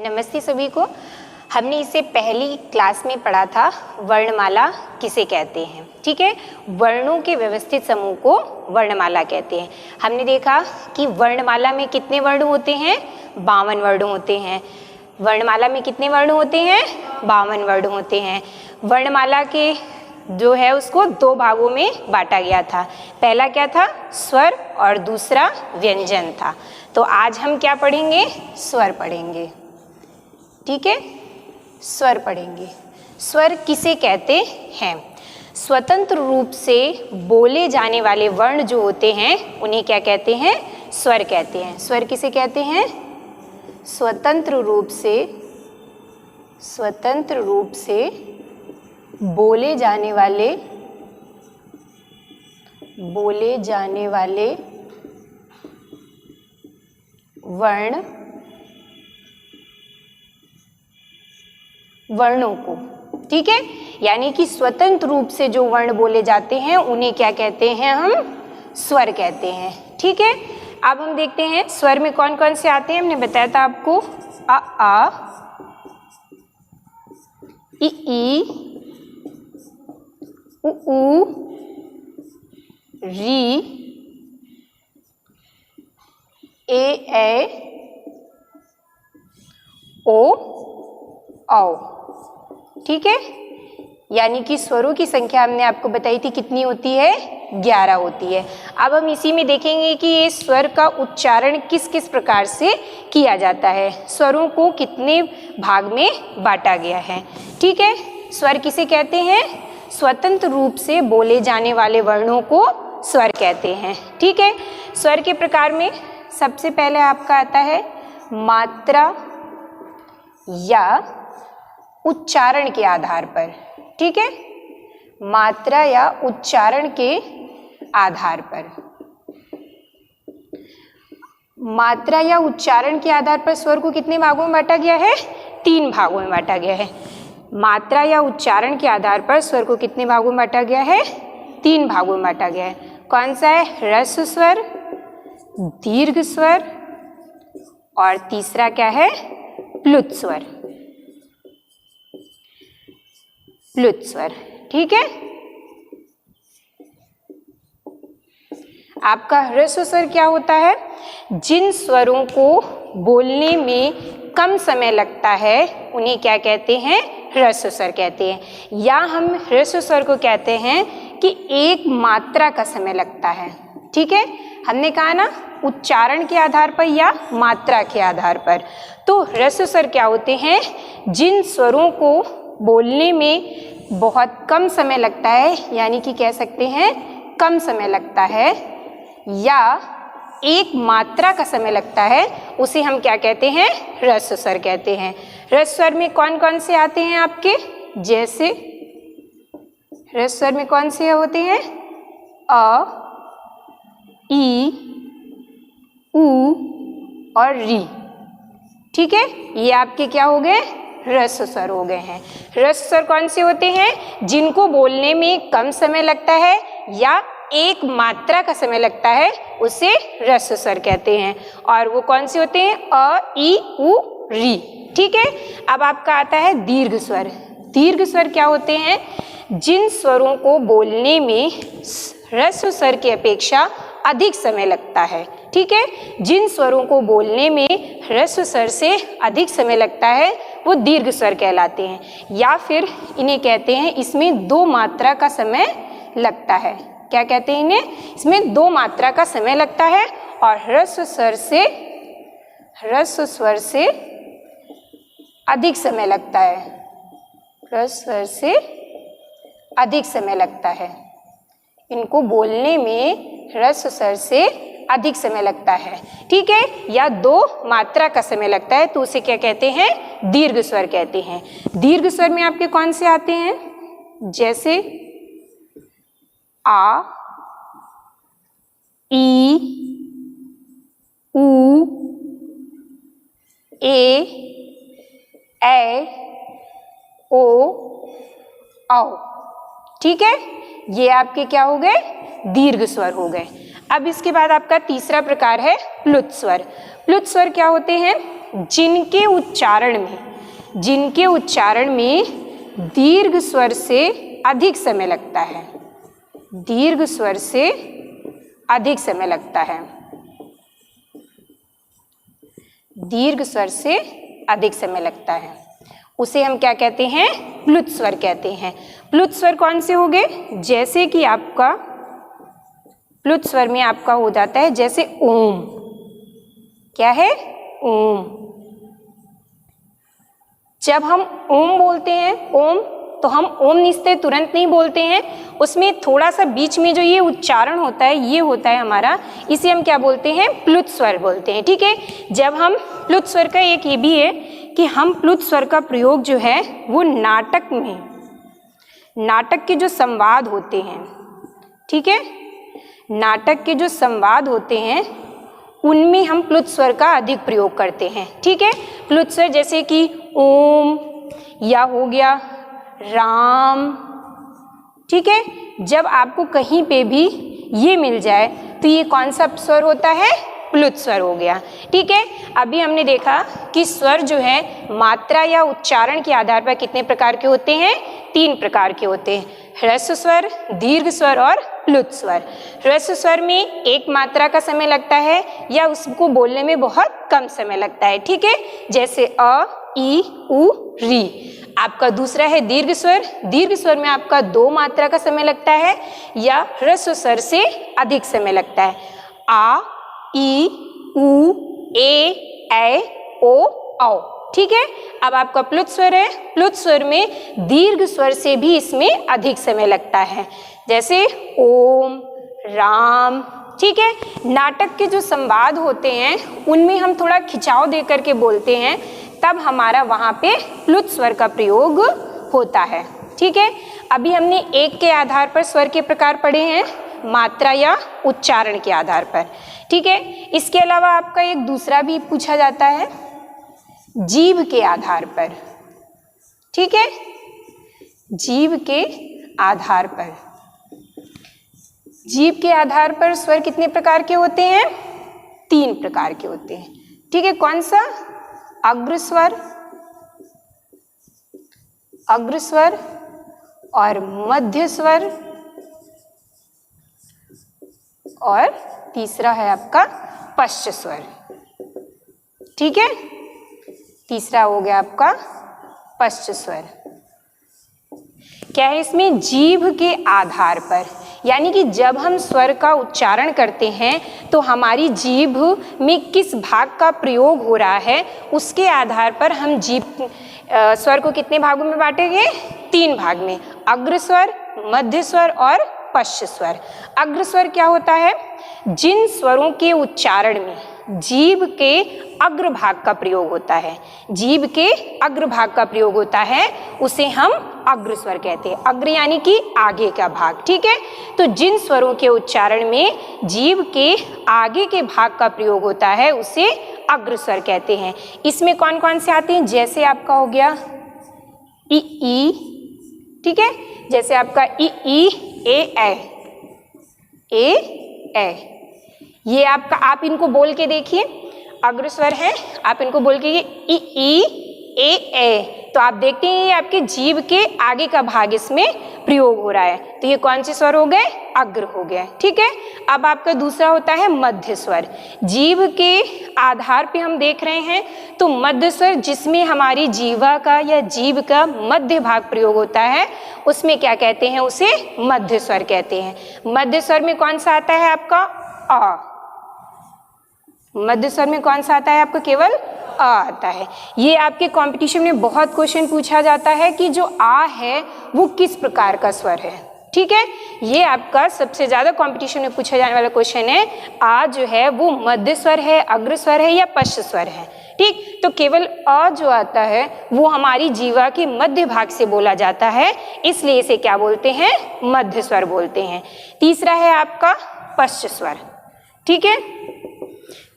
नमस्ते सभी को। हमने इससे पहली क्लास में पढ़ा था वर्णमाला किसे कहते हैं। ठीक है, वर्णों के व्यवस्थित समूह को वर्णमाला कहते हैं। हमने देखा कि वर्णमाला में कितने वर्ण होते हैं, 52 वर्ण होते हैं। वर्णमाला में कितने वर्ण होते हैं, 52 वर्ण होते हैं। वर्णमाला के जो है उसको दो भागों में बांटा गया था। पहला क्या था, स्वर, और दूसरा व्यंजन था। तो आज हम क्या पढ़ेंगे, स्वर पढ़ेंगे। ठीक है, स्वर पढ़ेंगे। स्वर किसे कहते हैं? स्वतंत्र रूप से बोले जाने वाले वर्ण जो होते हैं उन्हें क्या कहते हैं, स्वर कहते हैं। स्वर किसे कहते हैं? स्वतंत्र रूप से बोले जाने वाले वर्णों को। ठीक है, यानी कि स्वतंत्र रूप से जो वर्ण बोले जाते हैं उन्हें क्या कहते हैं, हम स्वर कहते हैं। ठीक है, अब हम देखते हैं स्वर में कौन कौन से आते हैं। हमने बताया था आपको आ, ई, उ, री, ए, ओ, औ। ठीक है, यानी कि स्वरों की संख्या हमने आपको बताई थी कितनी होती है, 11 होती है। अब हम इसी में देखेंगे कि ये स्वर का उच्चारण किस किस प्रकार से किया जाता है, स्वरों को कितने भाग में बांटा गया है। ठीक है, स्वर किसे कहते हैं? स्वतंत्र रूप से बोले जाने वाले वर्णों को स्वर कहते हैं। ठीक है, स्वर के प्रकार में सबसे पहले आपका आता है मात्रा या उच्चारण के आधार पर। ठीक है, मात्रा या उच्चारण के आधार पर। मात्रा या उच्चारण के आधार पर स्वर को कितने भागों में बांटा गया है? 3 भागों में बांटा गया है। मात्रा या उच्चारण के आधार पर स्वर को कितने भागों में बांटा गया है? 3 भागों में बांटा गया है। कौन सा है? ह्रस्व स्वर, दीर्घ स्वर, और तीसरा क्या है? प्लुत स्वर। प्लुत स्वर। ठीक है, आपका ह्रस्व स्वर क्या होता है? जिन स्वरों को बोलने में कम समय लगता है उन्हें क्या कहते हैं? ह्रस्व स्वर कहते हैं। या हम ह्रस्व स्वर को कहते हैं कि एक मात्रा का समय लगता है। ठीक है, हमने कहा ना उच्चारण के आधार पर या मात्रा के आधार पर। तो ह्रस्व स्वर क्या होते हैं? जिन स्वरों को बोलने में बहुत कम समय लगता है, यानी कि कह सकते हैं कम समय लगता है, या एक मात्रा का समय लगता है, उसे हम क्या कहते हैं? ह्रस्व स्वर कहते हैं। ह्रस्व स्वर में कौन कौन से आते हैं आपके? जैसे ह्रस्व स्वर में कौन से होते हैं? अ, ई, उ और री। ठीक है, ये आपके क्या हो गए? ह्रस्व स्वर हो गए हैं। ह्रस्व स्वर कौन से होते हैं? जिनको बोलने में कम समय लगता है या एक मात्रा का समय लगता है, उसे ह्रस्व स्वर कहते हैं। और वो कौन से होते हैं? अ, ई, उ, री। ठीक है, अब आपका आता है दीर्घ स्वर। दीर्घ स्वर क्या होते हैं? जिन स्वरों को बोलने में ह्रस्व स्वर की अपेक्षा अधिक समय लगता है। ठीक है, जिन स्वरों को बोलने में ह्रस्व स्वर से अधिक समय लगता है वो दीर्घ स्वर कहलाते हैं। या फिर इन्हें कहते हैं इसमें 2 मात्रा का समय लगता है। क्या कहते हैं इन्हें? इसमें 2 मात्रा का समय लगता है और ह्रस्व स्वर से अधिक समय लगता है। ह्रस्व स्वर से अधिक समय लगता है। इनको बोलने में ह्रस्व स्वर से अधिक समय लगता है। ठीक है, या 2 मात्रा का समय लगता है, तो उसे क्या कहते हैं? दीर्घ स्वर कहते हैं। दीर्घ स्वर में आपके कौन से आते हैं? जैसे आ, ई, उ, ए, ओ, औ। ठीक है, ये आपके क्या हो गए? दीर्घ स्वर हो गए। अब इसके बाद आपका तीसरा प्रकार है प्लुत स्वर। प्लुत स्वर क्या होते हैं? जिनके उच्चारण में दीर्घ स्वर से अधिक समय लगता है, दीर्घ स्वर से अधिक समय लगता है, दीर्घ स्वर से अधिक समय लगता है, उसे हम क्या कहते हैं? प्लुत स्वर कहते हैं। प्लुत स्वर कौन से हो गए? जैसे कि आपका प्लुत स्वर में आपका हो जाता है जैसे ओम, क्या है? ओम। जब हम ओम बोलते हैं, ओम, तो हम ओम निस्ते तुरंत नहीं बोलते हैं, उसमें थोड़ा सा बीच में जो ये उच्चारण होता है ये होता है हमारा, इसे हम क्या बोलते हैं? प्लुत स्वर बोलते हैं। ठीक है, जब हम प्लुत स्वर का एक ये भी है कि हम प्लुत स्वर का प्रयोग जो है वो नाटक में, नाटक के जो संवाद होते हैं, ठीक है, नाटक के जो संवाद होते हैं उनमें हम प्लुत स्वर का अधिक प्रयोग करते हैं। ठीक है, प्लुत स्वर जैसे कि ओम या हो गया राम। ठीक है, जब आपको कहीं पे भी ये मिल जाए तो ये कौन सा स्वर होता है? प्लुत स्वर हो गया। ठीक है, अभी हमने देखा कि स्वर जो है मात्रा या उच्चारण के आधार पर कितने प्रकार के होते हैं? 3 प्रकार के होते हैं, ह्रस्व स्वर, दीर्घ स्वर और प्लुत स्वर। ह्रस्व स्वर में एक मात्रा का समय लगता है या उसको बोलने में बहुत कम समय लगता है। ठीक है, जैसे अ, ई, उ, री। आपका दूसरा है दीर्घ स्वर। दीर्घ स्वर में आपका 2 मात्रा का समय लगता है या ह्रस्व स्वर से अधिक समय लगता है, आ, ई, उ, ए, ओ, औ। ठीक है, अब आपका प्लुत स्वर है। प्लुत स्वर में दीर्घ स्वर से भी इसमें अधिक समय लगता है, जैसे ओम, राम। ठीक है, नाटक के जो संवाद होते हैं उनमें हम थोड़ा खिंचाव दे करके बोलते हैं, तब हमारा वहाँ पे प्लुत स्वर का प्रयोग होता है। ठीक है, अभी हमने एक के आधार पर स्वर के प्रकार पढ़े हैं, मात्रा या उच्चारण के आधार पर। ठीक है, इसके अलावा आपका एक दूसरा भी पूछा जाता है, जीभ के आधार पर। ठीक है, जीभ के आधार पर, जीभ के आधार पर स्वर कितने प्रकार के होते हैं? 3 प्रकार के होते हैं। ठीक है, कौन सा? अग्रस्वर, अग्रस्वर और मध्य स्वर, और तीसरा है आपका पश्च स्वर। ठीक है, तीसरा हो गया आपका पश्च स्वर। क्या है इसमें? जीभ के आधार पर, यानी कि जब हम स्वर का उच्चारण करते हैं तो हमारी जीभ में किस भाग का प्रयोग हो रहा है उसके आधार पर हम जीभ स्वर को कितने भागों में बांटेंगे? 3 भाग में, अग्रस्वर, मध्य स्वर और पश्च स्वर। अग्रस्वर क्या होता है? जिन स्वरों के उच्चारण में जीभ के अग्रभाग का प्रयोग होता है, जीभ के अग्रभाग का प्रयोग होता है, उसे हम अग्रस्वर कहते हैं। अग्र यानी कि आगे का भाग। ठीक है, तो जिन स्वरों के उच्चारण में जीभ के आगे के भाग का प्रयोग होता है उसे अग्रस्वर कहते हैं। इसमें कौन कौन से आते हैं? जैसे आपका हो गया ई। ठीक है, जैसे आपका ई, ए। ये आपका, आप इनको बोल के देखिए, अग्रस्वर है, आप इनको बोल के ई, ए, तो आप देखते हैं ये आपके जीभ के आगे का भाग इसमें प्रयोग हो रहा है, तो ये कौन से स्वर हो गए? अग्र हो गए। ठीक है, अब आपका दूसरा होता है मध्य स्वर। जीभ के आधार पे हम देख रहे हैं तो मध्य स्वर जिसमें हमारी जीवा का या जीभ का मध्य भाग प्रयोग होता है उसमें क्या कहते हैं? उसे मध्य स्वर कहते हैं। मध्य स्वर में कौन सा आता है आपका? अ। मध्य स्वर में कौन सा आता है आपका? केवल आ आता है। ये आपके कंपटीशन में बहुत क्वेश्चन पूछा जाता है कि जो आ है वो किस प्रकार का स्वर है। ठीक है, ये आपका सबसे ज्यादा कंपटीशन में पूछा जाने वाला क्वेश्चन है। आ जो है वो मध्य स्वर है, अग्र स्वर है या पश्च स्वर है। ठीक, तो केवल अ जो आता है वो हमारी जीवा के मध्य भाग से बोला जाता है, इसलिए इसे क्या बोलते हैं? मध्य स्वर बोलते हैं। तीसरा है आपका पश्च स्वर। ठीक है,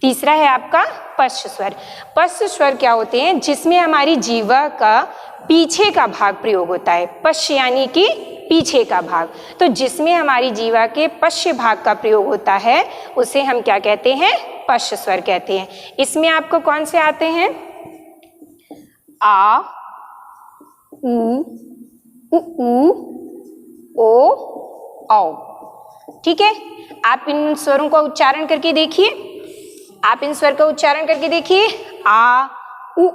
तीसरा है आपका पश्च स्वर। पश्च स्वर क्या होते हैं? जिसमें हमारी जीवा का पीछे का भाग प्रयोग होता है। पश्च यानी कि पीछे का भाग, तो जिसमें हमारी जीवा के पश्च भाग का प्रयोग होता है उसे हम क्या कहते हैं? पश्च स्वर कहते हैं। इसमें आपको कौन से आते हैं? आ, उ, ओ, औ। ठीक है, आप इन स्वरों का उच्चारण करके देखिए। आप इन स्वर का उच्चारण करके देखिए। आ, उ,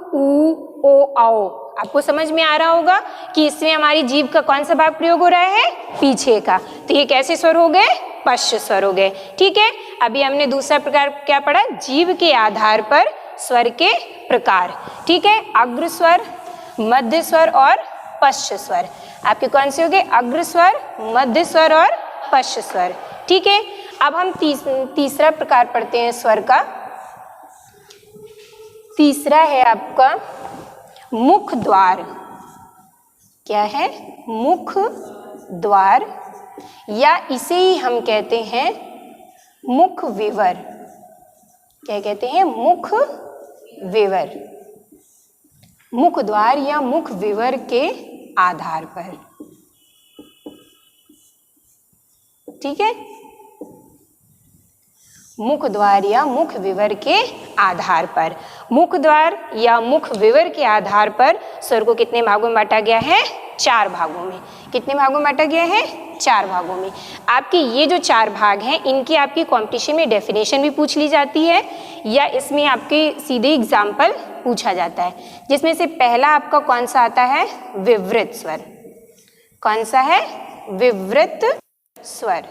ओ, औ। आपको समझ में आ रहा होगा कि इसमें हमारी जीभ का कौन सा भाग प्रयोग हो रहा है? पीछे का। तो ये कैसे स्वर हो गए? पश्च स्वर हो गए। ठीक है, अभी हमने दूसरा प्रकार क्या पढ़ा? जीभ के आधार पर स्वर के प्रकार। ठीक है, अग्र स्वर, मध्य स्वर और पश्च स्वर। आपके कौन से हो गए? अग्र स्वर, मध्य स्वर और पश्च स्वर। ठीक है, अब हम तीसरा प्रकार पढ़ते हैं स्वर का। तीसरा है आपका मुख द्वार। क्या है? मुख द्वार, या इसे ही हम कहते हैं मुख विवर। क्या कहते हैं? मुख विवर। मुख द्वार या मुख विवर के आधार पर। ठीक है, मुख द्वार या मुख विवर के आधार पर। मुख द्वार या मुख विवर के आधार पर स्वर को कितने भागों में बांटा गया है? 4 भागों में। कितने भागों में बांटा गया है? 4 भागों में। आपके ये जो 4 भाग हैं, इनकी आपकी कॉम्पिटिशन में डेफिनेशन भी पूछ ली जाती है, या इसमें आपके सीधे एग्जाम्पल पूछा जाता है। जिसमें से पहला आपका कौन सा आता है? विवृत स्वर। कौन सा है? विवृत स्वर।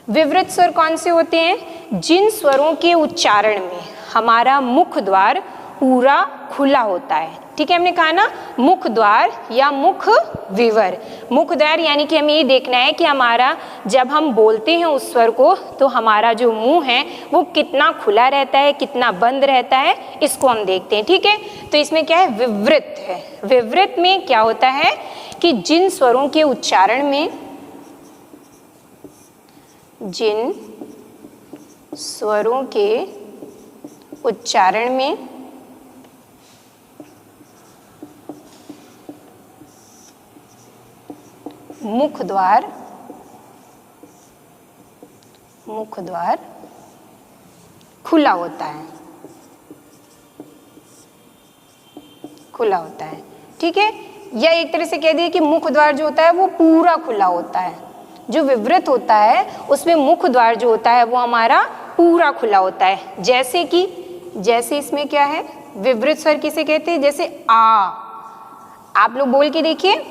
विवृत स्वर कौन से होते हैं? जिन स्वरों के उच्चारण में हमारा मुख द्वार पूरा खुला होता है। ठीक है, हमने कहा ना, मुख द्वार या मुख विवर। मुख द्वार यानी कि हमें ये देखना है कि हमारा जब हम बोलते हैं उस स्वर को, तो हमारा जो मुंह है वो कितना खुला रहता है, कितना बंद रहता है, इसको हम देखते हैं। ठीक है, तो इसमें क्या है? विवृत है। विवृत में क्या होता है कि जिन स्वरों के उच्चारण में, जिन स्वरों के उच्चारण में मुख द्वार खुला होता है। खुला होता है। ठीक है, या एक तरह से कह दिए कि मुख द्वार जो होता है वो पूरा खुला होता है। जो विवृत होता है उसमें मुख द्वार जो होता है वो हमारा पूरा खुला होता है। जैसे इसमें क्या है? विवृत स्वर किसे कहते हैं? जैसे आ। आप लोग बोल के देखिए,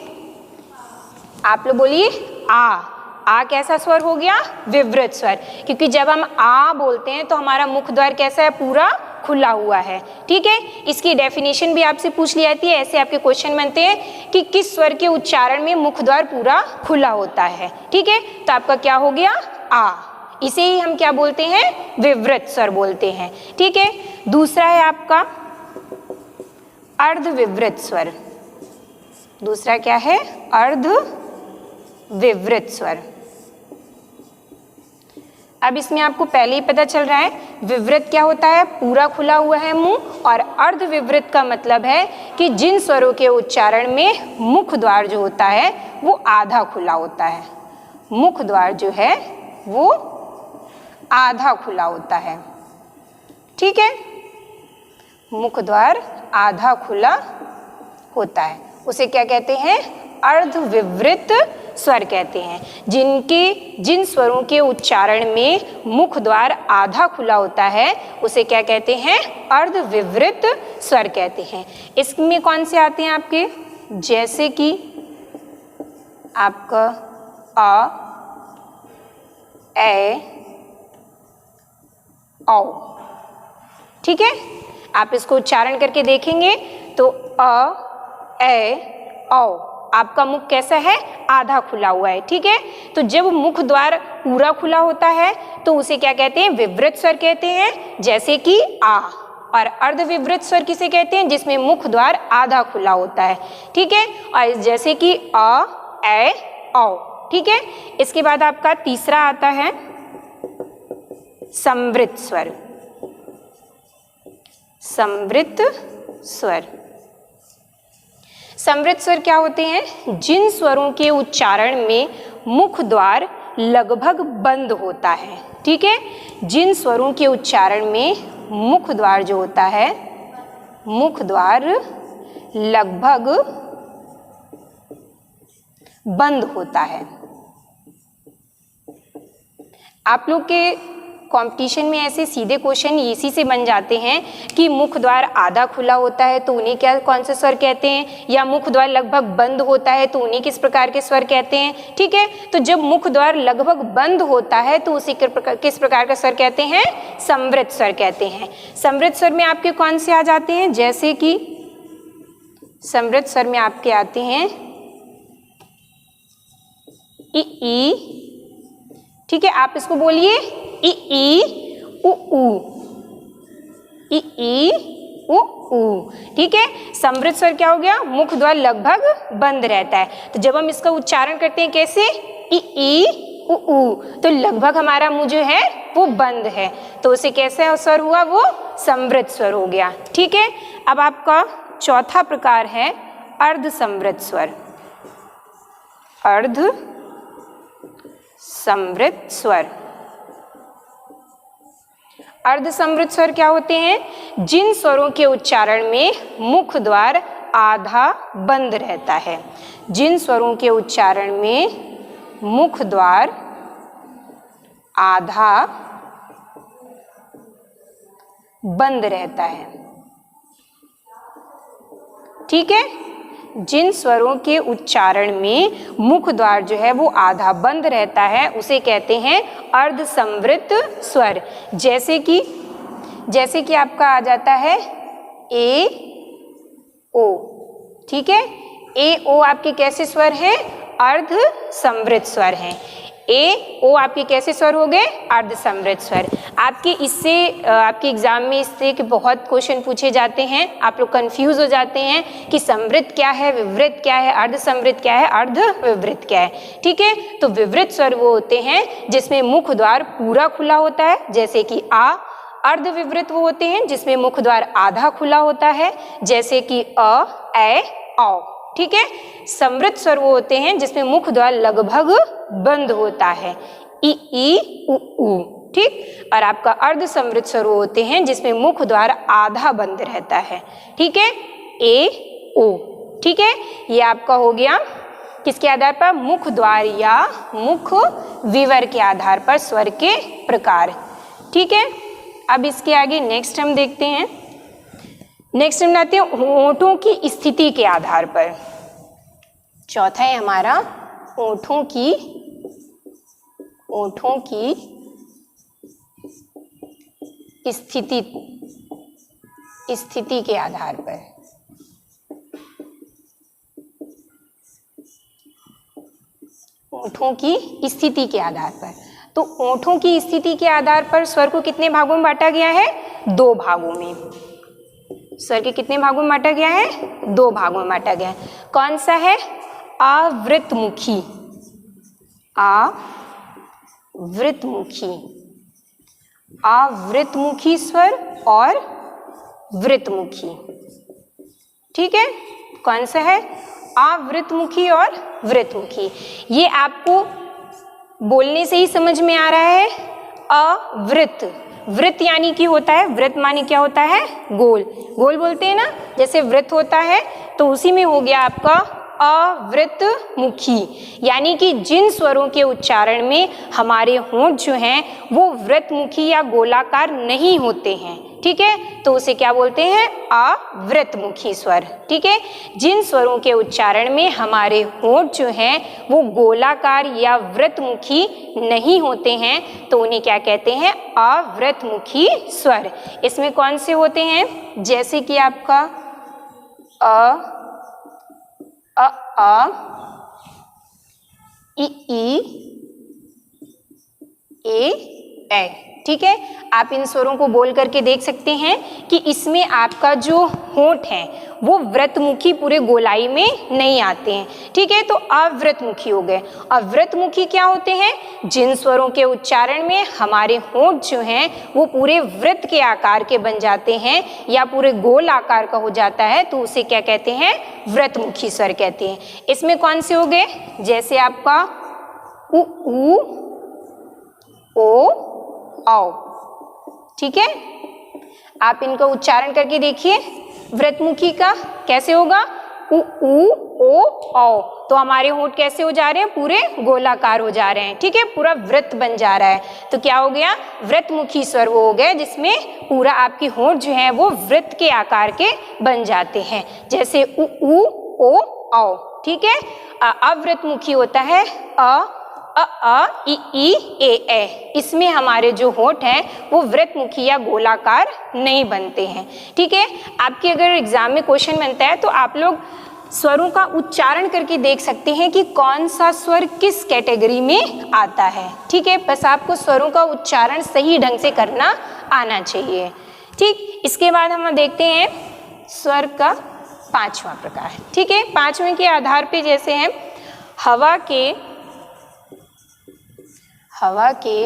आप लोग बोलिए आ कैसा स्वर हो गया? विवृत स्वर। क्योंकि जब हम आ बोलते हैं तो हमारा मुख द्वार कैसा है? पूरा खुला हुआ है। ठीक है, इसकी डेफिनेशन भी आपसे पूछ ली जाती है। ऐसे आपके क्वेश्चन बनते हैं कि किस स्वर के उच्चारण में मुख द्वार पूरा खुला होता है। ठीक है, तो आपका क्या हो गया? आ। इसे ही हम क्या बोलते हैं? विवृत स्वर बोलते हैं। ठीक है, दूसरा है आपका अर्ध विवृत स्वर। दूसरा क्या है? अर्ध विवृत स्वर। अब इसमें आपको पहले ही पता चल रहा है विवृत क्या होता है? पूरा खुला हुआ है मुंह, और अर्ध विवृत का मतलब है कि जिन स्वरों के उच्चारण में मुख द्वार जो होता है वो आधा खुला होता है। मुख द्वार जो है वो आधा खुला होता है। ठीक है, मुख द्वार आधा खुला होता है, उसे क्या कहते हैं? अर्ध विवृत स्वर कहते हैं। जिन स्वरों के उच्चारण में मुख द्वार आधा खुला होता है उसे क्या कहते हैं? अर्ध विवृत स्वर कहते हैं। इसमें कौन से आते हैं आपके? जैसे कि आपका अ, ए, औ। ठीक है, आप इसको उच्चारण करके देखेंगे तो अ, ए, औ। आपका मुख कैसा है? आधा खुला हुआ है। ठीक है, तो जब मुख द्वार पूरा खुला होता है तो उसे क्या कहते हैं? विवृत स्वर कहते हैं। जैसे कि आ। और अर्ध विवृत स्वर किसे कहते हैं? जिसमें मुख द्वार आधा खुला होता है। ठीक है, और जैसे कि अ, ए, औ। ठीक है, इसके बाद आपका तीसरा आता है संवृत स्वर। समवृत्त स्वर। समवृत्त स्वर क्या होते हैं? जिन स्वरों के उच्चारण में मुख द्वार लगभग बंद होता है। ठीक है, जिन स्वरों के उच्चारण में मुख द्वार जो होता है, मुख द्वार लगभग बंद होता है। आप लोग के कंपटीशन में ऐसे सीधे क्वेश्चन इसी से बन जाते हैं कि मुख द्वार आधा खुला होता है तो उन्हें क्या, कौन से स्वर कहते हैं, या मुख द्वार लगभग बंद होता है तो उन्हें किस प्रकार के स्वर कहते हैं। ठीक है, तो जब मुख द्वार लगभग बंद होता है तो उसे किस प्रकार का स्वर कहते हैं? समवृत्त स्वर कहते हैं। समवृत्त स्वर में आपके कौन से आ जाते हैं? जैसे कि समवृत्त स्वर में आपके आते हैं ई। ठीक है, आप इसको बोलिए ई ई उ ऊ, ई ई उ ऊ। ठीक है, समवृत्त स्वर क्या हो गया? मुख द्वार लगभग बंद रहता है। तो जब हम इसका उच्चारण करते हैं कैसे? ई ई उ ऊ, तो लगभग हमारा मुंह जो है वो बंद है, तो उसे कैसे स्वर हुआ? वो समवृत्त स्वर हो गया। ठीक है, अब आपका चौथा प्रकार है अर्ध समवृत्त स्वर। अर्ध समवृत्त स्वर। अर्ध समवृत्त स्वर क्या होते हैं? जिन स्वरों के उच्चारण में मुख द्वार आधा बंद रहता है। जिन स्वरों के उच्चारण में मुख द्वार आधा बंद रहता है। ठीक है, जिन स्वरों के उच्चारण में मुख द्वार जो है वो आधा बंद रहता है उसे कहते हैं अर्ध समवृत्त स्वर। जैसे कि आपका आ जाता है ए ओ। ठीक है, ए ओ आपके कैसे स्वर हैं? अर्ध समवृत्त स्वर हैं। ए ओ आपके कैसे स्वर हो गए? अर्ध समवृत्त स्वर। आपके एग्जाम में इससे कि बहुत क्वेश्चन पूछे जाते हैं, आप लोग कंफ्यूज हो जाते हैं कि समवृत्त क्या है, विवृत्त क्या है, अर्ध समवृत्त क्या है, अर्ध विवृत्त क्या है। ठीक है, तो विवृत्त स्वर वो होते हैं जिसमें मुख द्वार पूरा खुला होता है, जैसे कि आ। अर्ध विवृत्त वो होते हैं जिसमें मुख द्वार आधा खुला होता है, जैसे कि अ, ए, औ। ठीक है, समवृत्त स्वर वो होते हैं जिसमें मुख द्वार लगभग बंद होता है, ई ई उ ऊ। ठीक, और आपका अर्ध समवृत्त स्वर वो होते हैं जिसमें मुख द्वार आधा बंद रहता है। ठीक है, ए ओ। ठीक है, ये आपका हो गया किसके आधार पर? मुख द्वार या मुख विवर के आधार पर स्वर के प्रकार। ठीक है, अब इसके आगे नेक्स्ट हम देखते हैं। नेक्स्ट हम लाते हैं होंठों की स्थिति के आधार पर। चौथा है हमारा होंठों की स्थिति के आधार पर। होंठों की स्थिति के आधार पर, तो होंठों की स्थिति के आधार पर स्वर को कितने भागों में बांटा गया है? 2 भागों में। स्वर के कितने भागों में बांटा गया है? 2 भागों में बांटा गया है। कौन सा है? आवृतमुखी, आवृतमुखी स्वर और वृतमुखी। ठीक है, कौन सा है? आवृतमुखी और वृतमुखी। ये आपको बोलने से ही समझ में आ रहा है। अवृत, वृत्त यानी कि होता है, वृत्त मानी क्या होता है? गोल। गोल बोलते हैं ना, जैसे वृत्त होता है तो उसी में हो गया आपका अवृतमुखी, यानी कि जिन स्वरों के उच्चारण में हमारे होंठ जो हैं वो वृत्तमुखी या गोलाकार नहीं होते हैं। ठीक है, तो उसे क्या बोलते हैं? अवृतमुखी स्वर। ठीक है, जिन स्वरों के उच्चारण में हमारे होंठ जो हैं वो गोलाकार या वृत्तमुखी नहीं होते हैं तो उन्हें क्या कहते हैं? अवृतमुखी स्वर। इसमें कौन से होते हैं? जैसे कि आपका अ, ई ई, ए, ठीक है, आप इन स्वरों को बोल करके देख सकते हैं कि इसमें आपका जो होंठ है वो व्रतमुखी पूरे गोलाई में नहीं आते हैं। ठीक है, तो अव्रतमुखी हो गए। अव्रतमुखी क्या होते हैं? जिन स्वरों के उच्चारण में हमारे होंठ जो हैं वो पूरे वृत्त के आकार के बन जाते हैं या पूरे गोल आकार का हो जाता है, तो उसे क्या कहते हैं? व्रतमुखी स्वर कहते हैं। इसमें कौन से हो गए? जैसे आपका उ, ओ, औ। ठीक है, आप इनका उच्चारण करके देखिए। व्रतमुखी का कैसे होगा? उ, ओ, औ। तो हमारे होंठ कैसे हो जा रहे हैं? पूरे गोलाकार हो जा रहे हैं। ठीक है, पूरा वृत्त बन जा रहा है। तो क्या हो गया? व्रतमुखी स्वर वो हो गए जिसमें पूरा आपकी होंठ जो है वो वृत्त के आकार के बन जाते हैं, जैसे उ, ओ, औ। ठीक है, अव्रतमुखी होता है अ, ई, ए। इसमें हमारे जो होंठ हैं वो व्रतमुखी या गोलाकार नहीं बनते हैं। ठीक है, आपके अगर एग्जाम में क्वेश्चन बनता है तो आप लोग स्वरों का उच्चारण करके देख सकते हैं कि कौन सा स्वर किस कैटेगरी में आता है। ठीक है, बस आपको स्वरों का उच्चारण सही ढंग से करना आना चाहिए। ठीक, इसके बाद हम देखते हैं स्वर का 5वां प्रकार। ठीक है, 5वें के आधार पे जैसे हैं हवा के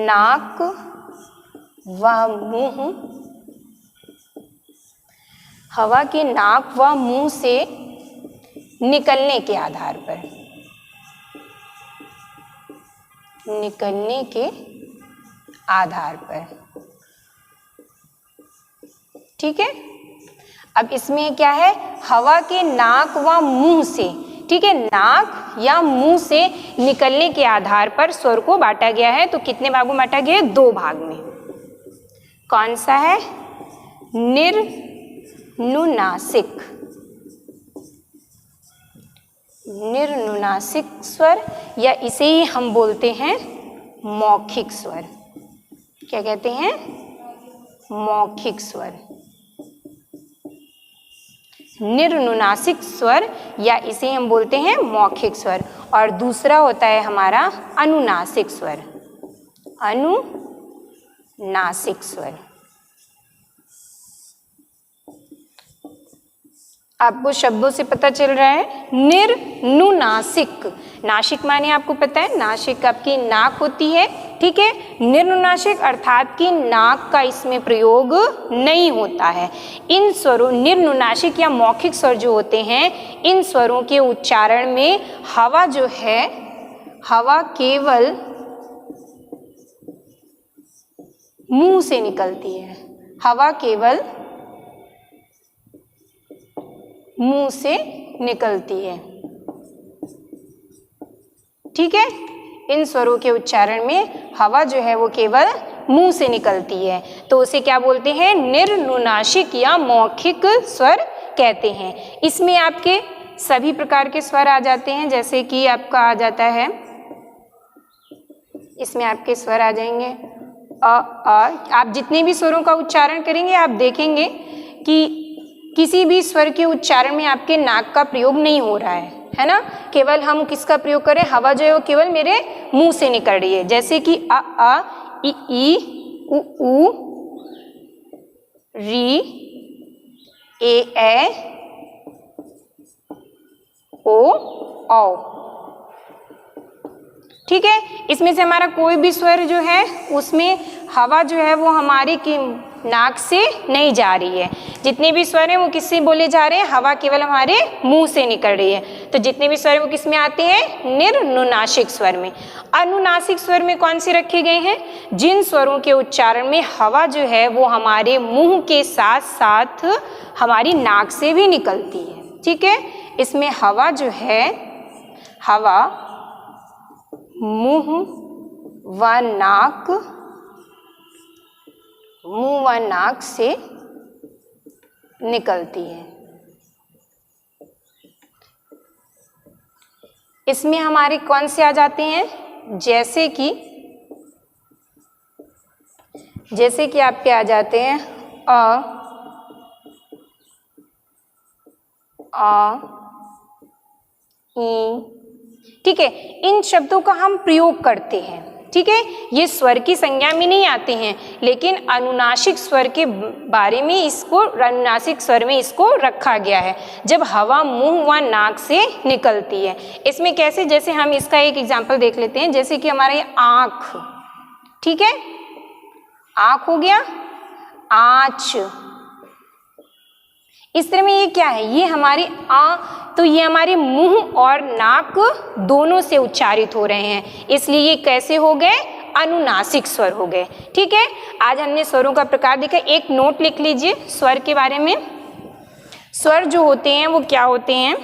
नाक व मुंह, हवा के नाक व मुंह से निकलने के आधार पर, निकलने के आधार पर। ठीक है, अब इसमें क्या है? हवा के नाक व मुंह से, ठीक है, नाक या मुंह से निकलने के आधार पर स्वर को बांटा गया है। तो कितने भागों में बांटा गया है? 2 भाग में। कौन सा है? निर्नुनासिक, निर्नुनासिक स्वर, या इसे ही हम बोलते हैं मौखिक स्वर। क्या कहते हैं? मौखिक स्वर। निर्नुनासिक स्वर या इसे हम बोलते हैं मौखिक स्वर। और दूसरा होता है हमारा अनुनासिक स्वर, अनुनासिक स्वर। आपको शब्दों से पता चल रहा है। निर्नुनासिक, नासिक माने आपको पता है, नासिक आपकी नाक होती है। ठीक है, निर्नुनासिक अर्थात कि नाक का इसमें प्रयोग नहीं होता है। इन स्वरों, निर्नुनासिक या मौखिक स्वर जो होते हैं, इन स्वरों के उच्चारण में हवा जो है, हवा केवल मुंह से निकलती है। हवा केवल मुंह से निकलती है। ठीक है, इन स्वरों के उच्चारण में हवा जो है वो केवल मुंह से निकलती है, तो उसे क्या बोलते हैं? निर्नुनासिक या मौखिक स्वर कहते हैं। इसमें आपके सभी प्रकार के स्वर आ जाते हैं, जैसे कि आपका आ जाता है, इसमें आपके स्वर आ जाएंगे अ। आप जितने भी स्वरों का उच्चारण करेंगे आप देखेंगे कि किसी भी स्वर के उच्चारण में आपके नाक का प्रयोग नहीं हो रहा है ना? केवल हम किसका प्रयोग करें? हवा जो है वो केवल मेरे मुंह से निकल रही है, जैसे कि अ, ई, उ, री, ए, ओ, औ। ठीक है, इसमें से हमारा कोई भी स्वर जो है उसमें हवा जो है वो हमारी की नाक से नहीं जा रही है। जितने भी स्वर हैं वो किससे बोले जा रहे हैं? हवा केवल हमारे मुंह से निकल रही है। तो जितने भी स्वर हैं वो किस में आते हैं? निर्नुनासिक स्वर में। अनुनासिक स्वर में कौन से रखे गए हैं? जिन स्वरों के उच्चारण में हवा जो है वो हमारे मुंह के साथ साथ हमारी नाक से भी निकलती है। ठीक है, इसमें हवा जो है, हवा मुंह व नाक, मुंह व नाक से निकलती है। इसमें हमारे कौन से आ जाते हैं? जैसे कि आपके आ जाते हैं अ, ई। ठीक है, इन शब्दों का हम प्रयोग करते हैं। ठीक है, ये स्वर की संज्ञा में नहीं आते हैं, लेकिन अनुनासिक स्वर के बारे में इसको, अनुनासिक स्वर में इसको रखा गया है जब हवा मुंह व नाक से निकलती है। इसमें कैसे, जैसे हम इसका एक एग्जाम्पल देख लेते हैं, जैसे कि हमारा ये आँख, ठीक है, आँख हो गया, आँच, इस तरह में ये क्या है, ये हमारी तो ये हमारे मुंह और नाक दोनों से उच्चारित हो रहे हैं, इसलिए ये कैसे हो गए, अनुनासिक स्वर हो गए। ठीक है, आज हमने स्वरों का प्रकार देखा। एक नोट लिख लीजिए स्वर के बारे में। स्वर जो होते हैं वो क्या होते हैं,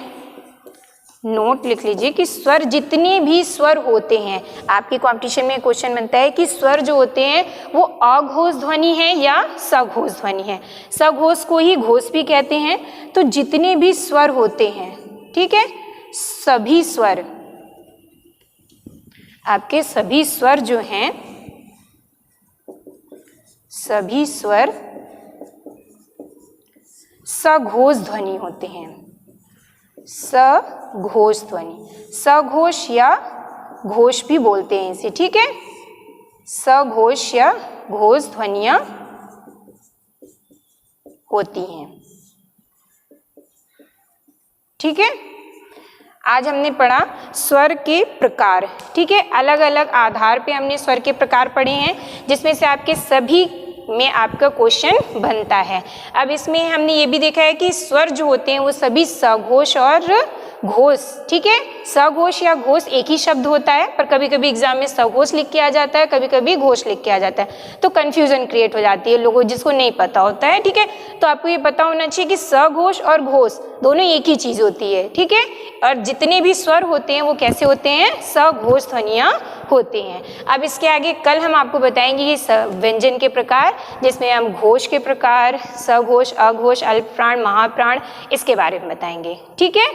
नोट लिख लीजिए कि स्वर, जितने भी स्वर होते हैं, आपके कंपटीशन में क्वेश्चन बनता है कि स्वर जो होते हैं वो अघोष ध्वनि है या सघोष ध्वनि है। सघोष को ही घोष भी कहते हैं। तो जितने भी स्वर होते हैं, ठीक है, सभी स्वर, आपके सभी स्वर जो हैं, सभी स्वर सघोष ध्वनि होते हैं। सघोष ध्वनि, सघोष या घोष भी बोलते हैं इसे, ठीक है, सघोष या घोष ध्वनियां होती हैं। ठीक है, आज हमने पढ़ा स्वर के प्रकार। ठीक है, अलग अलग आधार पे हमने स्वर के प्रकार पढ़े हैं, जिसमें से आपके सभी में आपका क्वेश्चन बनता है। अब इसमें हमने ये भी देखा है कि स्वर जो होते हैं वो सभी सघोष और घोष, ठीक है, सघोष या घोष एक ही शब्द होता है, पर कभी कभी एग्जाम में सघोष लिख के आ जाता है, कभी कभी घोष लिख के आ जाता है, तो कंफ्यूजन क्रिएट हो जाती है लोगों, जिसको नहीं पता होता है। ठीक है, तो आपको ये पता होना चाहिए कि सघोष और घोष दोनों एक ही चीज होती है। ठीक है, और जितने भी स्वर होते हैं वो कैसे होते हैं, सघोष ध्वनियां होते हैं। अब इसके आगे कल हम आपको बताएंगे ये व्यंजन के प्रकार, जिसमें हम घोष के प्रकार, सघोष, अघोष, अल्प प्राण, महाप्राण, इसके बारे में बताएंगे। ठीक है।